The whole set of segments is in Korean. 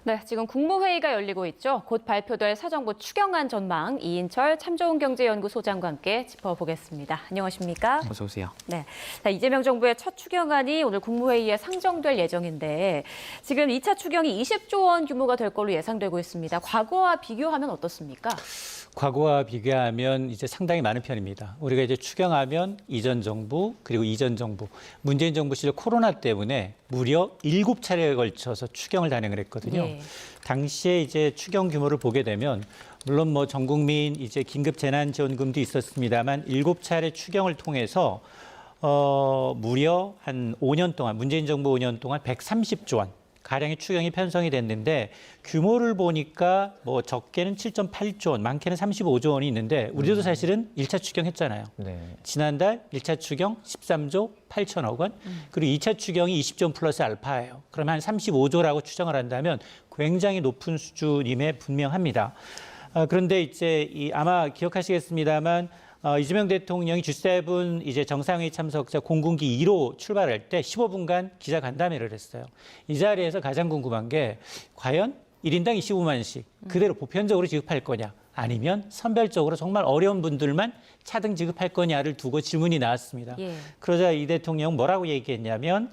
네, 지금 국무회의가 열리고 있죠. 곧 발표될 사정부 추경안 전망 이인철 참좋은경제연구소장과 함께 짚어보겠습니다. 안녕하십니까? 어서 오세요. 네, 자, 이재명 정부의 첫 추경안이 오늘 국무회의에 상정될 예정인데 지금 2차 추경이 20조 원 규모가 될 걸로 예상되고 있습니다. 과거와 비교하면 어떻습니까? 과거와 비교하면 이제 상당히 많은 편입니다. 우리가 이제 추경하면 이전 정부 그리고 이전 정부, 문재인 정부 시절 코로나 때문에 무려 7차례에 걸쳐서 추경을 단행을 했거든요. 예. 당시에 이제 추경 규모를 보게 되면 물론 뭐 전 국민 이제 긴급 재난지원금도 있었습니다만 7차례 추경을 통해서 무려 한 5년 동안 문재인 정부 5년 동안 130조 원 가량의 추경이 편성이 됐는데 규모를 보니까 뭐 적게는 7.8조 원, 많게는 35조 원이 있는데 우리도 사실은 1차 추경했잖아요. 네. 지난달 1차 추경 13조 8천억 원, 그리고 2차 추경이 20조 원 플러스 알파예요. 그러면 한 35조라고 추정을 한다면 굉장히 높은 수준임에 분명합니다. 그런데 이제 아마 기억하시겠습니다만 이재명 대통령이 G7 이제 정상회의 참석자 공군기 2로 출발할 때 15분간 기자 간담회를 했어요. 이 자리에서 가장 궁금한 게 과연 1인당 25만씩 그대로 보편적으로 지급할 거냐 아니면 선별적으로 정말 어려운 분들만 차등 지급할 거냐를 두고 질문이 나왔습니다. 예. 그러자 이 대통령 뭐라고 얘기했냐면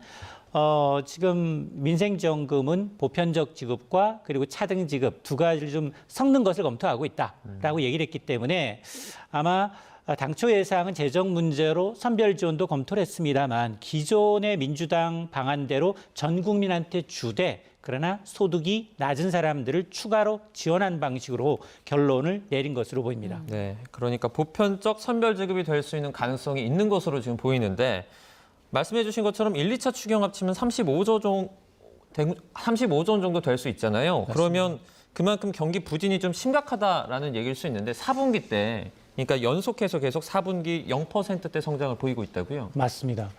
지금 민생지원금은 보편적 지급과 그리고 차등 지급 두 가지를 좀 섞는 것을 검토하고 있다라고 얘기를 했기 때문에 아마 당초 예상은 재정 문제로 선별 지원도 검토를 했습니다만 기존의 민주당 방안대로 전 국민한테 주되 그러나 소득이 낮은 사람들을 추가로 지원한 방식으로 결론을 내린 것으로 보입니다. 네, 그러니까 보편적 선별 지급이 될 수 있는 가능성이 있는 것으로 지금 보이는데 말씀해 주신 것처럼 1, 2차 추경 합치면 35조 원 정도 될 수 있잖아요. 맞습니다. 그러면 그만큼 경기 부진이 좀 심각하다라는 얘기일 수 있는데 4분기 때 그러니까 연속해서 계속 4분기 0%대 성장을 보이고 있다고요? 맞습니다.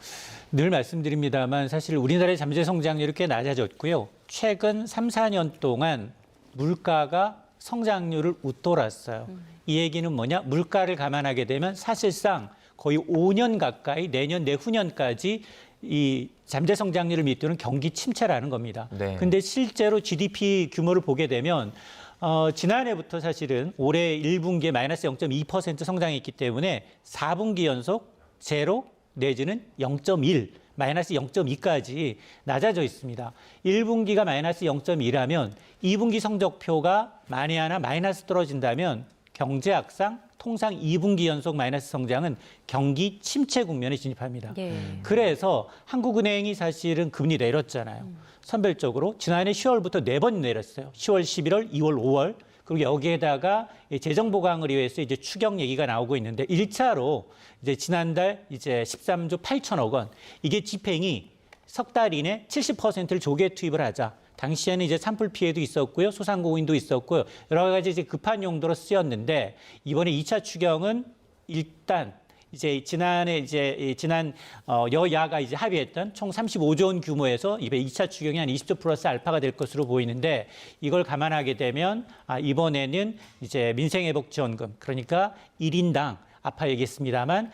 늘 말씀드립니다만 사실 우리나라의 잠재 성장률이 꽤 낮아졌고요. 최근 3, 4년 동안 물가가 성장률을 웃돌았어요. 이 얘기는 뭐냐? 물가를 감안하게 되면 사실상 거의 5년 가까이 내년, 내후년까지 이 잠재 성장률을 밑도는 경기 침체라는 겁니다. 네. 근데 실제로 GDP 규모를 보게 되면 지난해부터 사실은 올해 1분기에 마이너스 0.2% 성장했기 때문에 4분기 연속 제로 내지는 0.1, 마이너스 0.2까지 낮아져 있습니다. 1분기가 마이너스 0.2라면 2분기 성적표가 만에 하나 마이너스 떨어진다면 경제학상 통상 2분기 연속 마이너스 성장은 경기 침체 국면에 진입합니다. 예. 그래서 한국은행이 사실은 금리 내렸잖아요. 선별적으로 지난해 10월부터 4번 내렸어요. 10월, 11월, 2월, 5월. 그리고 여기에다가 재정 보강을 위해서 이제 추경 얘기가 나오고 있는데 1차로 이제 지난달 이제 13조 8천억 원 이게 집행이 석 달 이내 70%를 조개 투입을 하자. 당시에는 이제 산불 피해도 있었고요, 소상공인도 있었고요, 여러 가지 이제 급한 용도로 쓰였는데 이번에 2차 추경은 일단 이제 지난 여야가 이제 합의했던 총 35조 원 규모에서 이번 2차 추경이 한 20조 플러스 알파가 될 것으로 보이는데 이걸 감안하게 되면 이번에는 이제 민생회복지원금 그러니까 1인당 아까 얘기했습니다만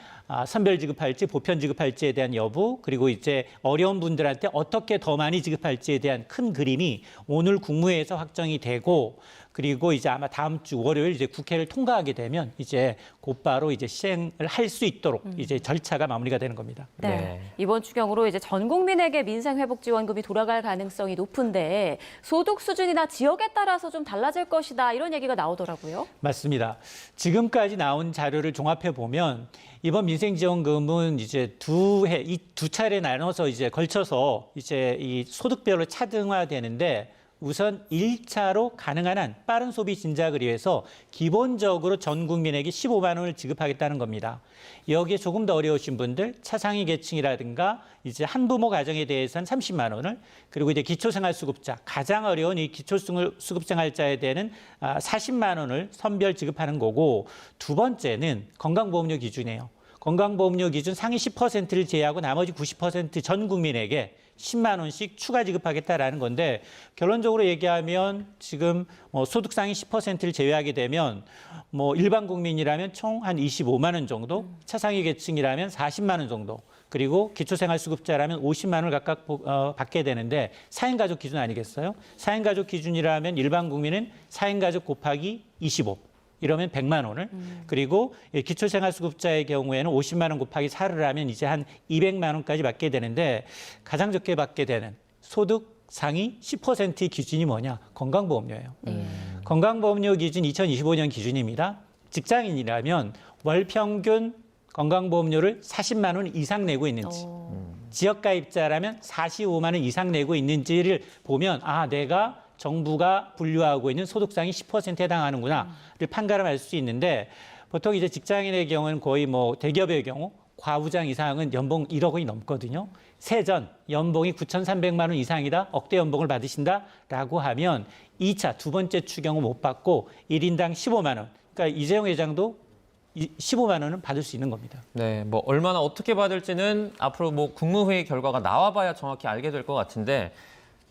선별 지급할지 보편 지급할지에 대한 여부 그리고 이제 어려운 분들한테 어떻게 더 많이 지급할지에 대한 큰 그림이 오늘 국무회에서 확정이 되고 그리고 이제 아마 다음 주 월요일 이제 국회를 통과하게 되면 이제 곧바로 이제 시행을 할 수 있도록 이제 절차가 마무리가 되는 겁니다. 네. 네. 이번 추경으로 이제 전 국민에게 민생회복지원금이 돌아갈 가능성이 높은데 소득 수준이나 지역에 따라서 좀 달라질 것이다 이런 얘기가 나오더라고요. 맞습니다. 지금까지 나온 자료를 종합해 보면 이번 민생지원금은 이제 이 두 차례 나눠서 이제 걸쳐서 이제 이 소득별로 차등화되는데 우선 1차로 가능한 한 빠른 소비 진작을 위해서 기본적으로 전 국민에게 15만 원을 지급하겠다는 겁니다. 여기에 조금 더 어려우신 분들, 차상위 계층이라든가 이제 한부모 가정에 대해서는 30만 원을 그리고 이제 기초생활수급자, 가장 어려운 이 기초수급생활자에 대한 40만 원을 선별 지급하는 거고 두 번째는 건강보험료 기준이에요. 건강보험료 기준 상위 10%를 제외하고 나머지 90% 전 국민에게 10만 원씩 추가 지급하겠다라는 건데 결론적으로 얘기하면 지금 소득 상위 10%를 제외하게 되면 일반 국민이라면 총 한 25만 원 정도, 차상위 계층이라면 40만 원 정도, 그리고 기초생활수급자라면 50만 원을 각각 받게 되는데 4인 가족 기준 아니겠어요? 4인 가족 기준이라면 일반 국민은 4인 가족 곱하기 25. 이러면 100만 원을 그리고 기초생활수급자의 경우에는 50만 원 곱하기 4를 하면 이제 한 200만 원까지 받게 되는데 가장 적게 받게 되는 소득 상위 10%의 기준이 뭐냐? 건강보험료예요. 건강보험료 기준 2025년 기준입니다. 직장인이라면 월 평균 건강보험료를 40만 원 이상 내고 있는지 지역가입자라면 45만 원 이상 내고 있는지를 보면 내가 정부가 분류하고 있는 소득상위 10%에 해당하는구나를 판가름 할 수 있는데 보통 이제 직장인의 경우는 거의 대기업의 경우 과부장 이상은 연봉 1억 원이 넘거든요. 세전 연봉이 9,300만 원 이상이다. 억대 연봉을 받으신다라고 하면 2차 두 번째 추경은 못 받고 1인당 15만 원. 그러니까 이재용 회장도 15만 원은 받을 수 있는 겁니다. 네, 얼마나 어떻게 받을지는 앞으로 국무회의 결과가 나와봐야 정확히 알게 될 것 같은데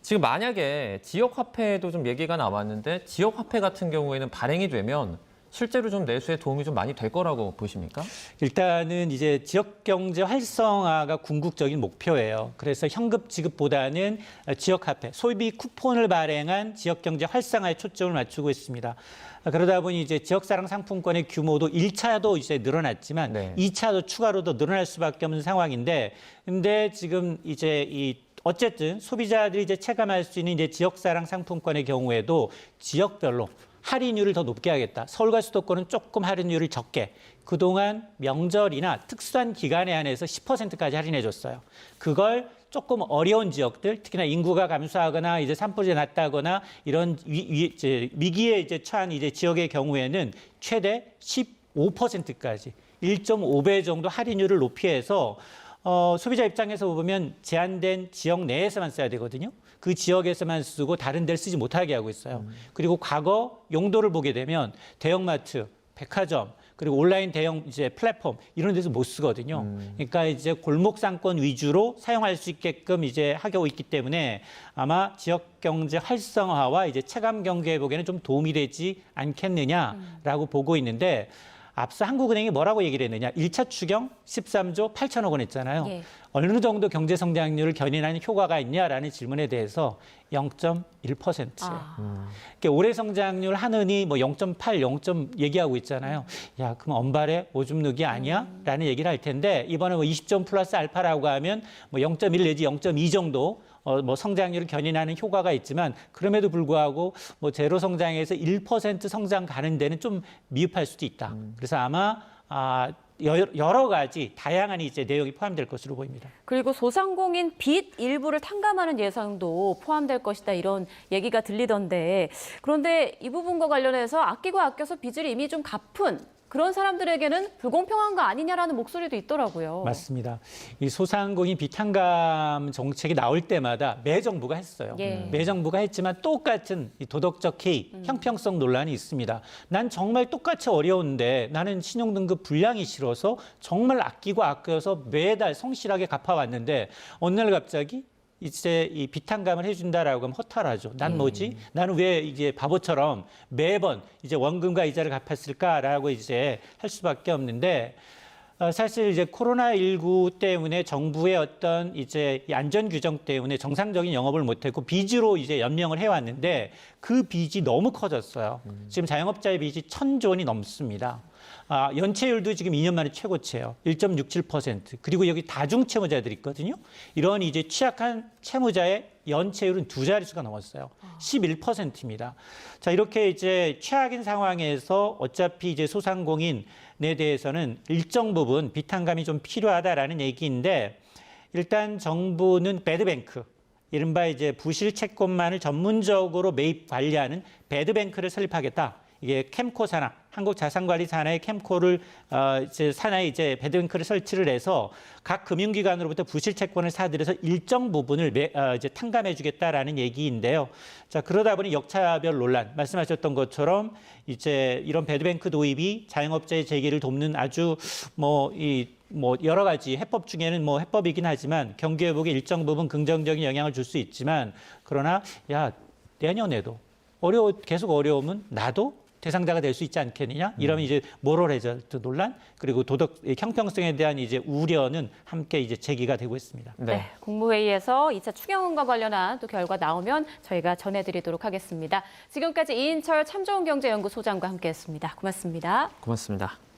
지금 만약에 지역화폐도 좀 얘기가 나왔는데 지역화폐 같은 경우에는 발행이 되면 실제로 좀 내수에 도움이 좀 많이 될 거라고 보십니까? 일단은 이제 지역경제 활성화가 궁극적인 목표예요. 그래서 현금 지급보다는 지역화폐, 소비 쿠폰을 발행한 지역경제 활성화에 초점을 맞추고 있습니다. 그러다 보니 이제 지역사랑 상품권의 규모도 1차도 이제 늘어났지만 네. 2차도 추가로 더 늘어날 수밖에 없는 상황인데, 근데 지금 이제 어쨌든 소비자들이 이제 체감할 수 있는 이제 지역사랑 상품권의 경우에도 지역별로 할인율을 더 높게 하겠다. 서울과 수도권은 조금 할인율을 적게. 그동안 명절이나 특수한 기간에 한해서 10%까지 할인해 줬어요. 그걸 조금 어려운 지역들, 특히나 인구가 감소하거나 이제 산불이 났다거나 이런 위기에 이제 처한 이제 지역의 경우에는 최대 15%까지 1.5배 정도 할인율을 높이해서 소비자 입장에서 보면 제한된 지역 내에서만 써야 되거든요. 그 지역에서만 쓰고 다른 데를 쓰지 못하게 하고 있어요. 그리고 과거 용도를 보게 되면 대형마트, 백화점, 그리고 온라인 대형 이제 플랫폼 이런 데서 못 쓰거든요. 그러니까 이제 골목 상권 위주로 사용할 수 있게끔 이제 하고 있기 때문에 아마 지역 경제 활성화와 이제 체감 경제 회복에는 좀 도움이 되지 않겠느냐라고 보고 있는데 앞서 한국은행이 뭐라고 얘기를 했느냐. 1차 추경 13조 8천억 원 했잖아요. 예. 어느 정도 경제 성장률을 견인하는 효과가 있냐라는 질문에 대해서 0.1%예요. 그러니까 올해 성장률 하느니 0.8, 0. 얘기하고 있잖아요. 야, 그럼 언발에 오줌 누기 아니야? 라는 얘기를 할 텐데 이번에 20점 플러스 알파라고 하면 0.1 내지 0.2 정도 성장률을 견인하는 효과가 있지만 그럼에도 불구하고 제로 성장에서 1% 성장 가는 데는 좀 미흡할 수도 있다. 그래서 아마 여러 가지 다양한 이제 내용이 포함될 것으로 보입니다. 그리고 소상공인 빚 일부를 탕감하는 예상도 포함될 것이다 이런 얘기가 들리던데 그런데 이 부분과 관련해서 아끼고 아껴서 빚을 이미 좀 갚은 그런 사람들에게는 불공평한 거 아니냐라는 목소리도 있더라고요. 맞습니다. 이 소상공인 비탄감 정책이 나올 때마다 매 정부가 했어요. 예. 매 정부가 했지만 똑같은 이 도덕적 해이, 형평성 논란이 있습니다. 난 정말 똑같이 어려운데 나는 신용등급 불량이 싫어서 정말 아끼고 아껴서 매달 성실하게 갚아왔는데 어느 날 갑자기 이제 이 비탄감을 해준다라고 하면 허탈하죠. 난 뭐지? 나는 왜 이제 바보처럼 매번 이제 원금과 이자를 갚았을까라고 이제 할 수밖에 없는데 사실 이제 코로나19 때문에 정부의 어떤 이제 이 안전 규정 때문에 정상적인 영업을 못했고 빚으로 이제 연명을 해왔는데 그 빚이 너무 커졌어요. 지금 자영업자의 빚이 1,000조 원이 넘습니다. 연체율도 지금 2년 만에 최고치예요. 1.67%. 그리고 여기 다중 채무자들이 있거든요. 이런 이제 취약한 채무자의 연체율은 두 자릿수가 넘었어요. 11%입니다. 자, 이렇게 이제 최악인 상황에서 어차피 이제 소상공인에 대해서는 일정 부분 비탄감이 좀 필요하다라는 얘기인데 일단 정부는 배드뱅크, 이른바 이제 부실 채권만을 전문적으로 매입 관리하는 배드뱅크를 설립하겠다. 이게 캠코 산하, 한국자산관리 산하의 캠코를 이제 산하에 이제 배드뱅크를 설치를 해서 각 금융기관으로부터 부실 채권을 사들여서 일정 부분을 이제 탕감해주겠다라는 얘기인데요. 자, 그러다 보니 역차별 논란 말씀하셨던 것처럼 이제 이런 배드뱅크 도입이 자영업자의 재기를 돕는 아주 뭐 여러 가지 해법 중에는 뭐 해법이긴 하지만 경기 회복에 일정 부분 긍정적인 영향을 줄 수 있지만 그러나 야 내년에도 계속 어려우면 나도 대상자가 될 수 있지 않겠느냐? 이러면 이제 모럴 해저드 논란 그리고 도덕 형평성에 대한 이제 우려는 함께 이제 제기가 되고 있습니다. 네, 국무회의에서 2차 추경안과 관련한 또 결과 나오면 저희가 전해드리도록 하겠습니다. 지금까지 이인철 참좋은경제연구소장과 함께했습니다. 고맙습니다. 고맙습니다.